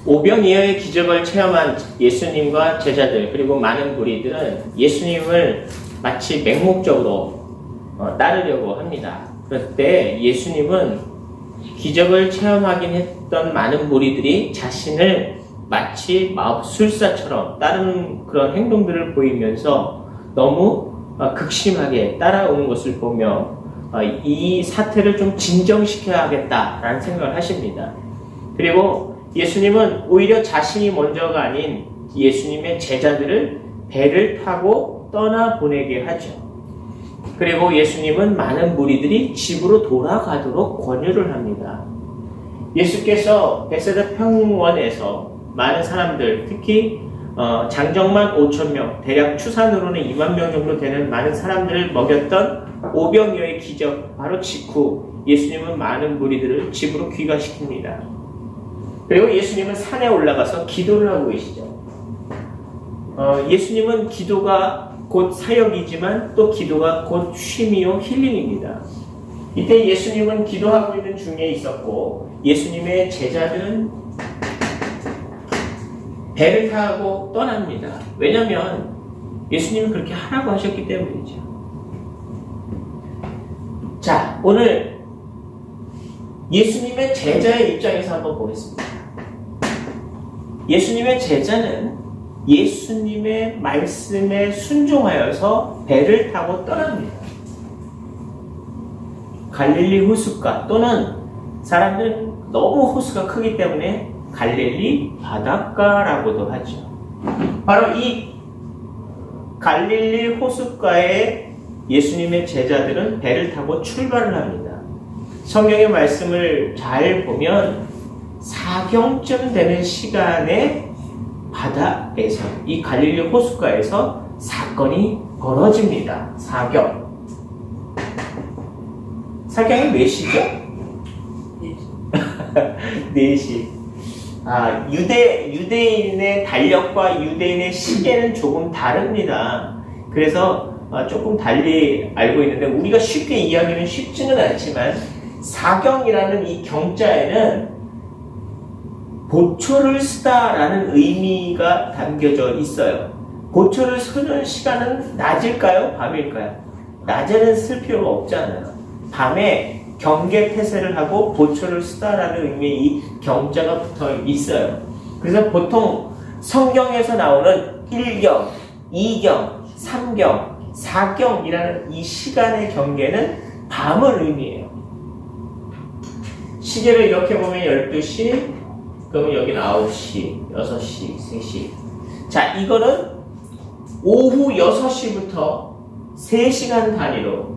오병이어의 기적을 체험한 예수님과 제자들 그리고 많은 무리들은 예수님을 마치 맹목적으로 따르려고 합니다. 그런데 예수님은 기적을 체험하긴 했던 많은 무리들이 자신을 마치 마술사처럼 따르는 그런 행동들을 보이면서 너무 극심하게 따라오는 것을 보며 이 사태를 좀 진정시켜야겠다라는 생각을 하십니다. 그리고 예수님은 오히려 자신이 먼저가 아닌 예수님의 제자들을 배를 타고 떠나보내게 하죠. 그리고 예수님은 많은 무리들이 집으로 돌아가도록 권유를 합니다. 예수께서 베세다 평원에서 많은 사람들, 특히 장정만 5,000명, 대략 추산으로는 2만 명 정도 되는 많은 사람들을 먹였던 오병이어의 기적 바로 직후 예수님은 많은 무리들을 집으로 귀가시킵니다. 그리고 예수님은 산에 올라가서 기도를 하고 계시죠. 예수님은 기도가 곧 사역이지만 또 기도가 곧 쉼이요 힐링입니다. 이때 예수님은 기도하고 있는 중에 있었고 예수님의 제자들은 배를 타고 떠납니다. 왜냐하면 예수님은 그렇게 하라고 하셨기 때문이죠. 자, 오늘 예수님의 제자의 입장에서 한번 보겠습니다. 예수님의 제자는 예수님의 말씀에 순종하여서 배를 타고 떠납니다. 갈릴리 호숫가 또는 사람들은 너무 호수가 크기 때문에 갈릴리 바닷가라고도 하죠. 바로 이 갈릴리 호숫가에 예수님의 제자들은 배를 타고 출발을 합니다. 성경의 말씀을 잘 보면 사경쯤 되는 시간에 바다에서 이 갈릴리 호숫가에서 사건이 벌어집니다. 사경이 몇 시죠? 4시. 유대인의 달력과 유대인의 시계는 조금 다릅니다. 그래서 조금 달리 알고 있는데 우리가 쉽게 이해하기는 쉽지는 않지만 사경이라는 이 경자에는 보초를 쓰다라는 의미가 담겨져 있어요. 보초를 쓰는 시간은 낮일까요? 밤일까요? 낮에는 쓸 필요가 없잖아요. 밤에 경계 태세를 하고 보초를 쓰다라는 의미의 이 경자가 붙어 있어요. 그래서 보통 성경에서 나오는 1경, 2경, 3경, 4경이라는 이 시간의 경계는 밤을 의미해요. 시계를 이렇게 보면 12시, 그러면 여기는 9시, 6시, 3시. 자, 이거는 오후 6시부터 3시간 단위로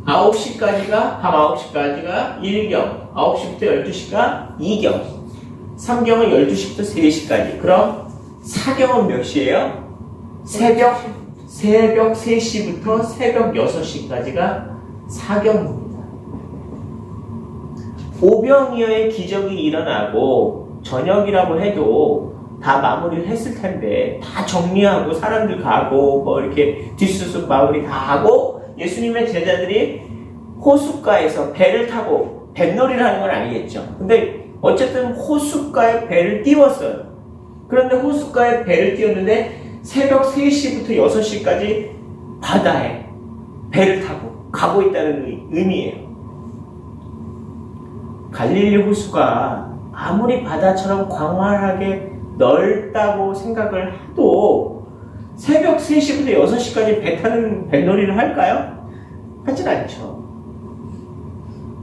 9시까지가, 밤 9시까지가 1경, 9시부터 12시가 2경, 3경은 12시부터 3시까지. 그럼 4경은 몇 시예요? 새벽 3시부터 새벽 6시까지가 4경입니다. 오병이어의 기적이 일어나고 저녁이라고 해도 다 마무리를 했을 텐데 다 정리하고 사람들 가고 뭐 이렇게 뒷수습 마무리 다 하고 예수님의 제자들이 호숫가에서 배를 타고 뱃놀이를 하는 건 아니겠죠. 근데 어쨌든 호숫가에 배를 띄웠어요. 그런데 호숫가에 배를 띄웠는데 새벽 3시부터 6시까지 바다에 배를 타고 가고 있다는 의미예요. 갈릴리 호수가 아무리 바다처럼 광활하게 넓다고 생각을 해도 새벽 3시부터 6시까지 배 타는 뱃놀이를 할까요? 하진 않죠.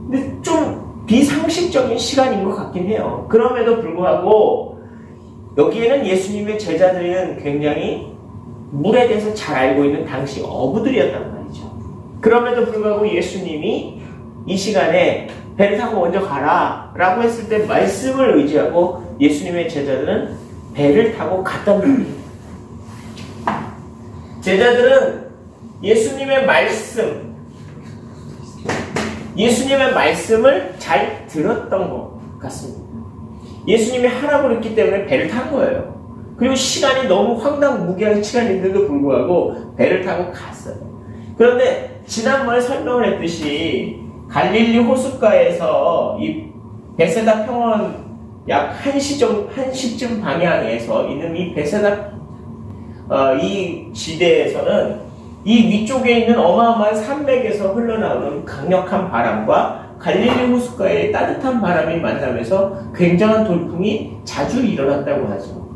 근데 좀 비상식적인 시간인 것 같긴 해요. 그럼에도 불구하고 여기에는 예수님의 제자들은 굉장히 물에 대해서 잘 알고 있는 당시 어부들이었단 말이죠. 그럼에도 불구하고 예수님이 이 시간에 배를 타고 먼저 가라 라고 했을 때 말씀을 의지하고 예수님의 제자들은 배를 타고 갔단 말이에요. 제자들은 예수님의 말씀을 잘 들었던 것 같습니다. 예수님이 하라고 그랬기 때문에 배를 탄 거예요. 그리고 시간이 너무 황당무계한 시간인데도 불구하고 배를 타고 갔어요. 그런데 지난번에 설명을 했듯이 갈릴리 호숫가에서 이 베세다 평원에 약 1시쯤 방향에서 있는 이 베세다 이 지대에서는 이 위쪽에 있는 어마어마한 산맥에서 흘러나오는 강력한 바람과 갈릴리 호숫가의 따뜻한 바람이 만나면서 굉장한 돌풍이 자주 일어났다고 하죠.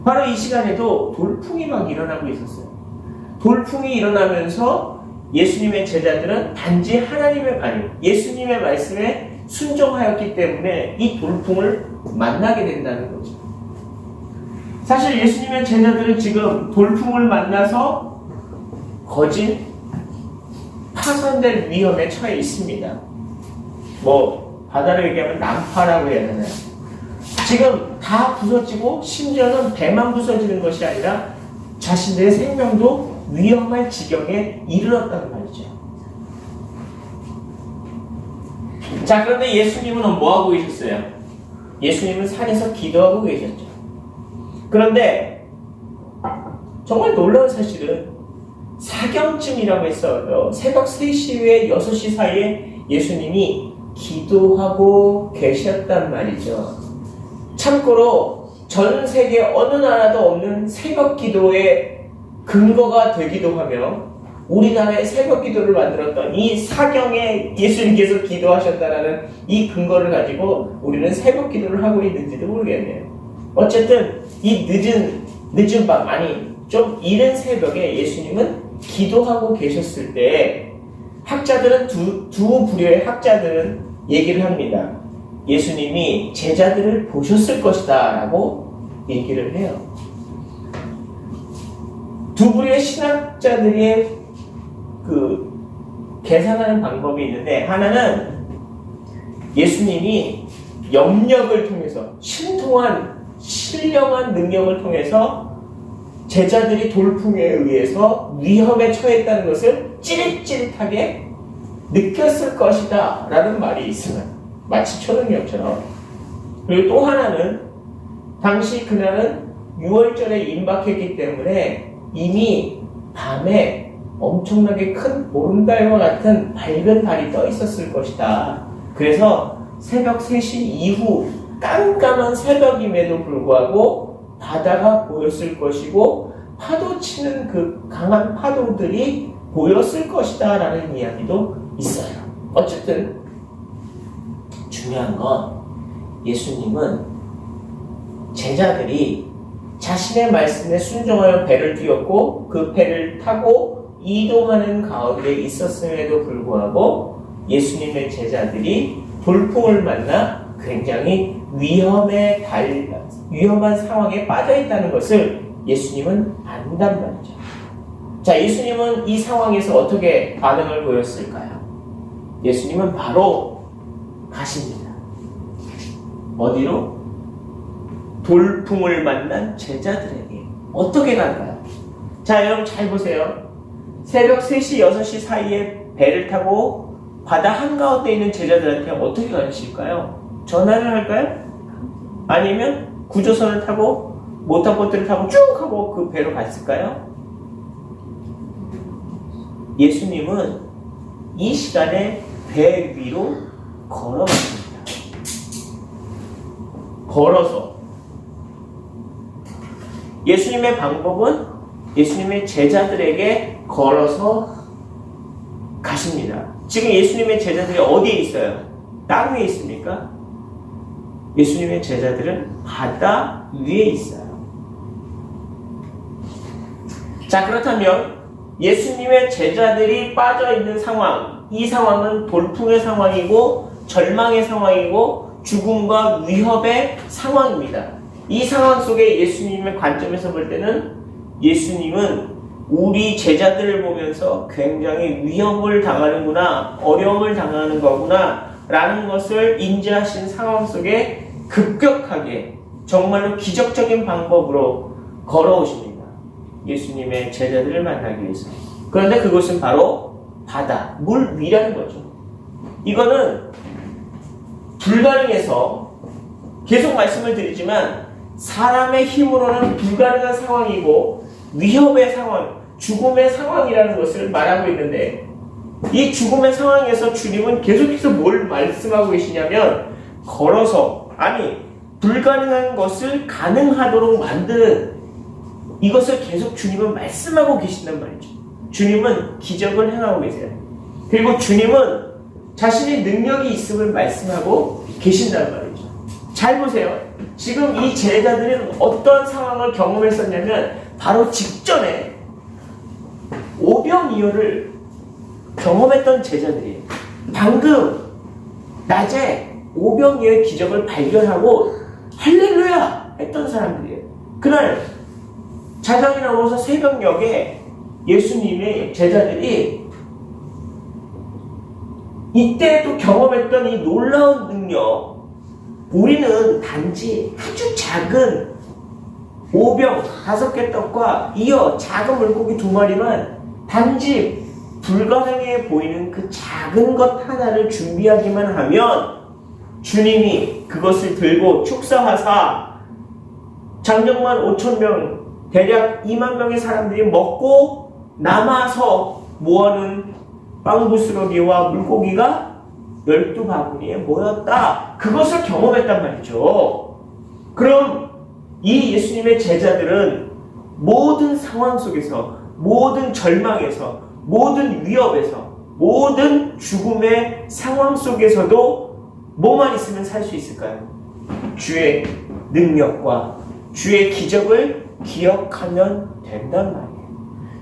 바로 이 시간에도 돌풍이 막 일어나고 있었어요. 돌풍이 일어나면서 예수님의 제자들은 단지 예수님의 말씀에 순종하였기 때문에 이 돌풍을 만나게 된다는 거죠. 사실 예수님의 제자들은 지금 돌풍을 만나서 거진 파손될 위험에 처해 있습니다. 바다로 얘기하면 난파라고 해야 되나요? 지금 다 부서지고 심지어는 배만 부서지는 것이 아니라 자신들의 생명도 위험할 지경에 이르렀다는 말이죠. 자, 그런데 예수님은 뭐하고 계셨어요? 예수님은 산에서 기도하고 계셨죠. 그런데 정말 놀라운 사실은 사경쯤이라고 했어요. 새벽 3시 후에 6시 사이에 예수님이 기도하고 계셨단 말이죠. 참고로 전 세계 어느 나라도 없는 새벽 기도의 근거가 되기도 하며 우리나라의 새벽 기도를 만들었던 이 사경에 예수님께서 기도하셨다라는 이 근거를 가지고 우리는 새벽 기도를 하고 있는지도 모르겠네요. 어쨌든 이 늦은 밤, 좀 이른 새벽에 예수님은 기도하고 계셨을 때 학자들은 두 부류의 학자들은 얘기를 합니다. 예수님이 제자들을 보셨을 것이다 라고 얘기를 해요. 두 부류의 신학자들의 계산하는 방법이 있는데, 하나는 예수님이 영력을 통해서 신령한 능력을 통해서 제자들이 돌풍에 의해서 위험에 처했다는 것을 찌릿찌릿하게 느꼈을 것이다 라는 말이 있어요. 마치 초능력처럼. 그리고 또 하나는 당시 그날은 6월절에 임박했기 때문에 이미 밤에 엄청나게 큰 보름달과 같은 밝은 달이 떠 있었을 것이다. 그래서 새벽 3시 이후 깜깜한 새벽임에도 불구하고 바다가 보였을 것이고 파도 치는 그 강한 파도들이 보였을 것이다 라는 이야기도 있어요. 어쨌든 중요한 건 예수님은 제자들이 자신의 말씀에 순종하여 배를 띄웠고 그 배를 타고 이동하는 가운데 있었음에도 불구하고 예수님의 제자들이 돌풍을 만나 굉장히 위험한 상황에 빠져 있다는 것을 예수님은 안단 말이죠. 자, 예수님은 이 상황에서 어떻게 반응을 보였을까요? 예수님은 바로 가십니다. 어디로? 돌풍을 만난 제자들에게. 어떻게 갈까요? 자, 여러분 잘 보세요. 새벽 3시, 6시 사이에 배를 타고 바다 한가운데 있는 제자들한테 어떻게 가실까요? 전화를 할까요? 아니면 구조선을 타고 모터보트를 타고 쭉 하고 그 배로 갔을까요? 예수님은 이 시간에 배 위로 걸어갔습니다. 걸어서. 예수님의 방법은 예수님의 제자들에게 걸어서 가십니다. 지금 예수님의 제자들이 어디에 있어요? 땅 위에 있습니까? 예수님의 제자들은 바다 위에 있어요. 자, 그렇다면 예수님의 제자들이 빠져있는 상황, 이 상황은 돌풍의 상황이고 절망의 상황이고 죽음과 위협의 상황입니다. 이 상황 속에 예수님의 관점에서 볼 때는 예수님은 우리 제자들을 보면서 굉장히 위협을 당하는구나, 어려움을 당하는 거구나 라는 것을 인지하신 상황 속에 급격하게 정말로 기적적인 방법으로 걸어오십니다. 예수님의 제자들을 만나기 위해서. 그런데 그것은 바로 바다, 물 위라는 거죠. 이거는 불가능해서 계속 말씀을 드리지만 사람의 힘으로는 불가능한 상황이고 위협의 상황, 죽음의 상황이라는 것을 말하고 있는데 이 죽음의 상황에서 주님은 계속해서 뭘 말씀하고 계시냐면 걸어서, 불가능한 것을 가능하도록 만드는 이것을 계속 주님은 말씀하고 계신단 말이죠. 주님은 기적을 행하고 계세요. 그리고 주님은 자신의 능력이 있음을 말씀하고 계신단 말이죠. 잘 보세요. 지금 이 제자들은 어떤 상황을 경험했었냐면 바로 직전에 오병이어를 경험했던 제자들이에요. 방금 낮에 오병이어의 기적을 발견하고 할렐루야 했던 사람들이에요. 그날 자정이 넘어서 새벽녘에 예수님의 제자들이 이때도 경험했던 이 놀라운 능력, 우리는 단지 아주 작은 오병 5개 떡과 이어 작은 물고기 2마리만 단지 불가능해 보이는 그 작은 것 하나를 준비하기만 하면 주님이 그것을 들고 축사하사 장정만 5,000명 대략 2만 명의 사람들이 먹고 남아서 모아놓은 빵부스러기와 물고기가 12바구니에 모였다. 그것을 경험했단 말이죠. 그럼 이 예수님의 제자들은 모든 상황 속에서, 모든 절망에서, 모든 위협에서, 모든 죽음의 상황 속에서도 뭐만 있으면 살 수 있을까요? 주의 능력과 주의 기적을 기억하면 된단 말이에요.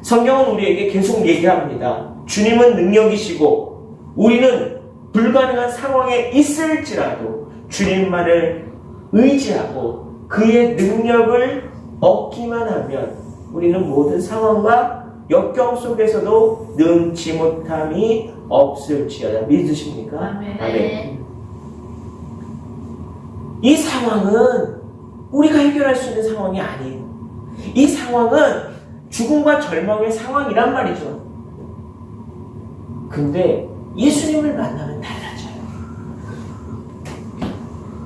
성경은 우리에게 계속 얘기합니다. 주님은 능력이시고 우리는 불가능한 상황에 있을지라도 주님만을 의지하고 그의 능력을 얻기만 하면 우리는 모든 상황과 역경 속에서도 능치 못함이 없을지어다. 믿으십니까? 아멘. 이 상황은 우리가 해결할 수 있는 상황이 아니에요. 이 상황은 죽음과 절망의 상황이란 말이죠. 근데 예수님을 만나면 달라져요.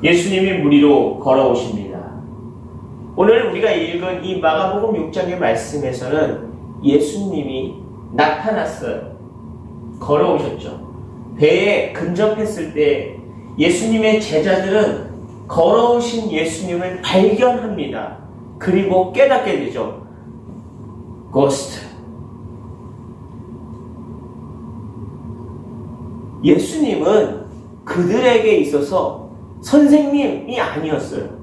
예수님이 무리로 걸어오십니다. 오늘 우리가 읽은 이 마가복음 6장의 말씀에서는 예수님이 나타났어요. 걸어오셨죠. 배에 근접했을 때 예수님의 제자들은 걸어오신 예수님을 발견합니다. 그리고 깨닫게 되죠. 고스트. 예수님은 그들에게 있어서 선생님이 아니었어요.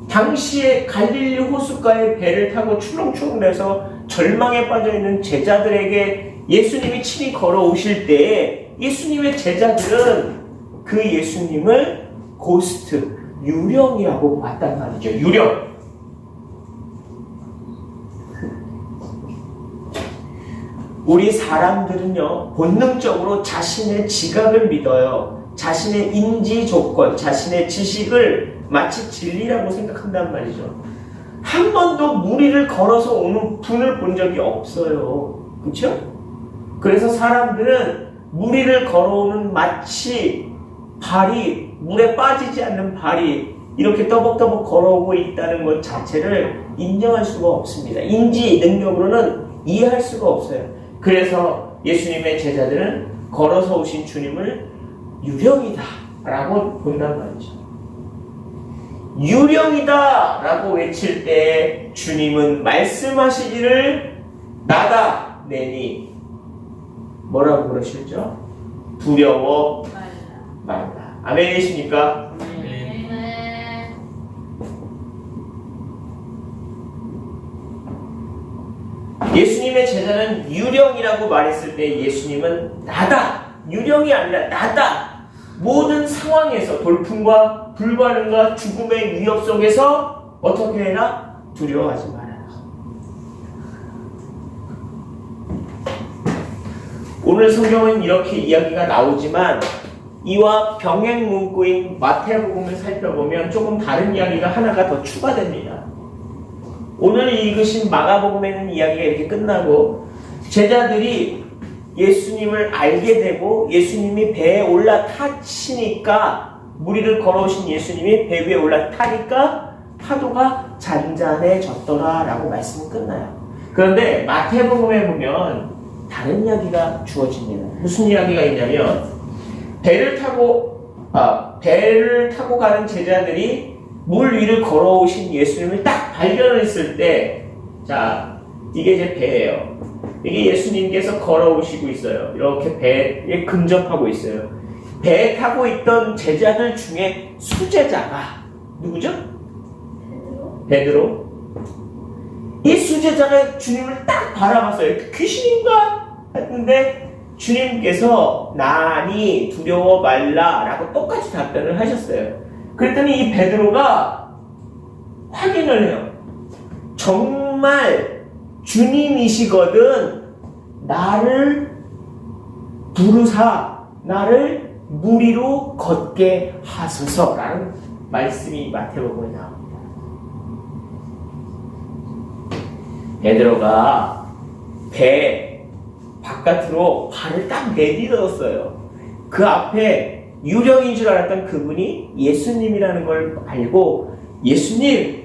당시에 갈릴리 호숫가에 배를 타고 출렁출렁대서 절망에 빠져있는 제자들에게 예수님이 친히 걸어오실 때 예수님의 제자들은 그 예수님을 고스트, 유령이라고 봤단 말이죠. 유령. 우리 사람들은요, 본능적으로 자신의 지각을 믿어요. 자신의 인지 조건, 자신의 지식을 마치 진리라고 생각한단 말이죠. 한 번도 무리를 걸어서 오는 분을 본 적이 없어요. 그렇죠? 그래서 사람들은 무리를 걸어오는 마치 발이 물에 빠지지 않는 발이 이렇게 떠벅떠벅 걸어오고 있다는 것 자체를 인정할 수가 없습니다. 인지 능력으로는 이해할 수가 없어요. 그래서 예수님의 제자들은 걸어서 오신 주님을 유령이다 라고 본단 말이죠. 유령이다 라고 외칠 때 주님은 말씀하시기를 나다 내니 뭐라고 그러실죠? 두려워 말라. 아멘이십니까? 예수님의 제자는 유령이라고 말했을 때 예수님은 나다. 유령이 아니라 나다. 모든 상황에서 돌풍과 불가능과 죽음의 위협 속에서 어떻게 해라? 두려워하지 말아라. 오늘 성경은 이렇게 이야기가 나오지만 이와 병행 문구인 마태복음을 살펴보면 조금 다른 이야기가 하나가 더 추가됩니다. 오늘 읽으신 마가복음에는 이야기가 이렇게 끝나고 제자들이 예수님을 알게 되고 예수님이 배에 올라타시니까 무리를 걸어오신 예수님이 배 위에 올라타니까 파도가 잔잔해졌더라 라고 말씀이 끝나요. 그런데 마태복음에 보면 다른 이야기가 주어집니다. 무슨 이야기가 있냐면 배를 타고 가는 제자들이 물 위를 걸어오신 예수님을 딱 발견을 했을 때, 자, 이게 제 배예요. 이게 예수님께서 걸어오시고 있어요. 이렇게 배에 근접하고 있어요. 배에 타고 있던 제자들 중에 수제자가 누구죠? 베드로. 이 수제자가 주님을 딱 바라봤어요. 귀신인가? 했는데 주님께서 나니 두려워 말라 라고 똑같이 답변을 하셨어요. 그랬더니 이 베드로가 확인을 해요. 정말 주님이시거든 나를 부르사 나를 물 위로 걷게 하소서라는 말씀이 마태복음에 나옵니다. 베드로가 배 바깥으로 발을 딱 내딛었어요. 그 앞에 유령인 줄 알았던 그분이 예수님이라는 걸 알고, 예수님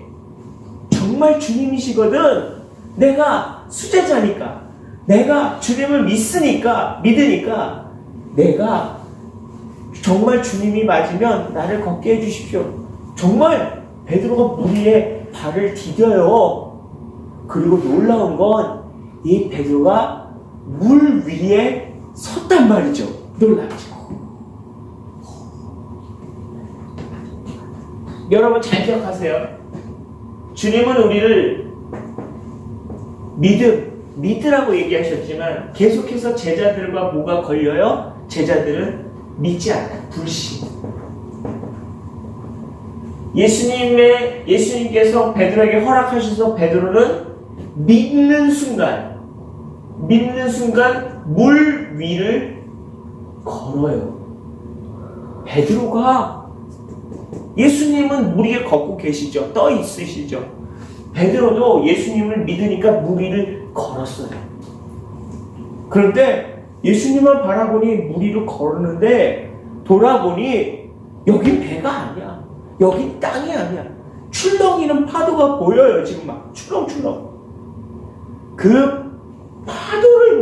정말 주님이시거든, 내가 수제자니까, 내가 주님을 믿으니까 내가 정말 주님이 맞으면 나를 걷게 해주십시오. 정말 베드로가 물 위에 발을 디뎌요. 그리고 놀라운 건 이 베드로가 물 위에 섰단 말이죠. 놀랍죠. 여러분 잘 기억하세요. 주님은 우리를 믿으라고 얘기하셨지만 계속해서 제자들과 뭐가 걸려요? 제자들은 믿지 않아요. 불신. 예수님께서 베드로에게 허락하셔서 베드로는 믿는 순간 물 위를 걸어요. 베드로가, 예수님은 물 위에 걷고 계시죠. 떠 있으시죠. 베드로도 예수님을 믿으니까 물 위를 걸었어요. 그런데 예수님만 바라보니 물 위로 걸었는데 돌아보니 여기 배가 아니야. 여기 땅이 아니야. 출렁이는 파도가 보여요. 지금 막 출렁출렁. 그 파도를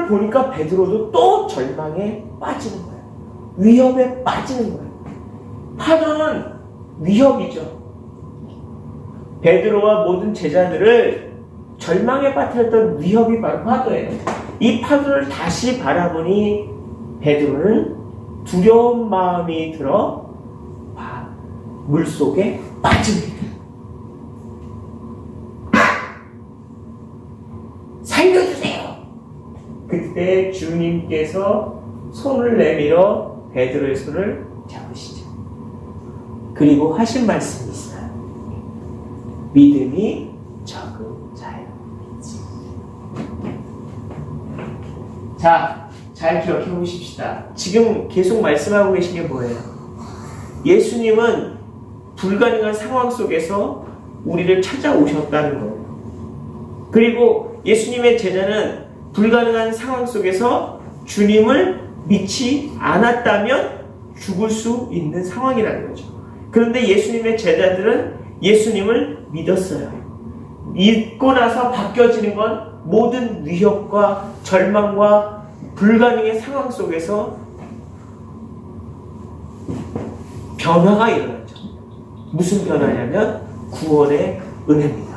보니까 베드로도 또 절망에 빠지는 거예요. 위험에 빠지는 거예요. 파도는 위협이죠. 베드로와 모든 제자들을 절망에 빠뜨렸던 위협이 바로 파도예요. 이 파도를 다시 바라보니 베드로는 두려운 마음이 들어 물속에 빠집니다. 살려주세요. 그때 주님께서 손을 내밀어 베드로의 손을 잡으시죠. 그리고 하신 말씀이 있어요. 믿음이 적은 자요. 자, 잘 기억해 보십시다. 지금 계속 말씀하고 계신 게 뭐예요? 예수님은 불가능한 상황 속에서 우리를 찾아오셨다는 거예요. 그리고 예수님의 제자는 불가능한 상황 속에서 주님을 믿지 않았다면 죽을 수 있는 상황이라는 거죠. 그런데 예수님의 제자들은 예수님을 믿었어요. 믿고 나서 바뀌어지는 건 모든 위협과 절망과 불가능의 상황 속에서 변화가 일어났죠. 무슨 변화냐면 구원의 은혜입니다.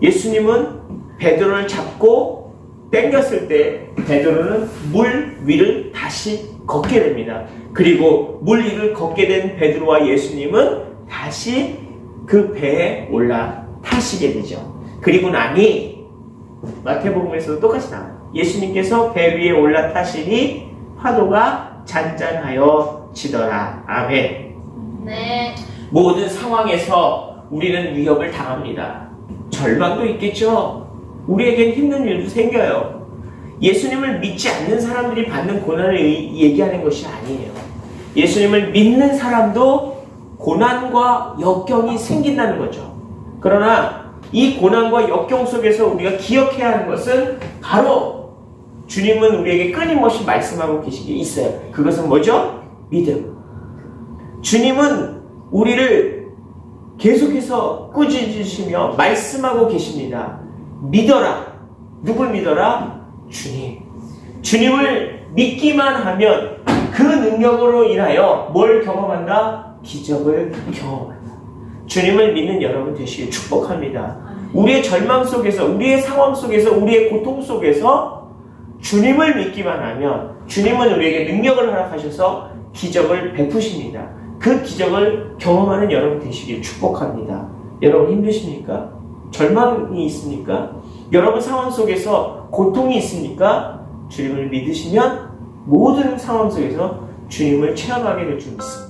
예수님은 베드로를 잡고 당겼을 때 베드로는 물 위를 다시 걷게 됩니다. 그리고 물 위를 걷게 된 베드로와 예수님은 다시 그 배에 올라타시게 되죠. 그리고 나니 마태복음에서도 똑같이 나와요. 예수님께서 배 위에 올라타시니 파도가 잔잔하여 지더라. 아멘. 네. 모든 상황에서 우리는 위협을 당합니다. 절망도 있겠죠. 우리에겐 힘든 일도 생겨요. 예수님을 믿지 않는 사람들이 받는 고난을 얘기하는 것이 아니에요. 예수님을 믿는 사람도 고난과 역경이 생긴다는 거죠. 그러나 이 고난과 역경 속에서 우리가 기억해야 하는 것은 바로 주님은 우리에게 끊임없이 말씀하고 계신 게 있어요. 그것은 뭐죠? 믿음. 주님은 우리를 계속해서 꾸짖으시며 말씀하고 계십니다. 믿어라. 누굴 믿어라? 주님. 주님을 믿기만 하면 그 능력으로 인하여 뭘 경험한다? 기적을 경험한다. 주님을 믿는 여러분 되시길 축복합니다. 우리의 절망 속에서, 우리의 상황 속에서, 우리의 고통 속에서 주님을 믿기만 하면 주님은 우리에게 능력을 허락하셔서 기적을 베푸십니다. 그 기적을 경험하는 여러분 되시길 축복합니다. 여러분 힘드십니까? 절망이 있습니까? 여러분 상황 속에서 고통이 있습니까? 주님을 믿으시면 모든 상황 속에서 주님을 체험하게 될 줄 믿습니다.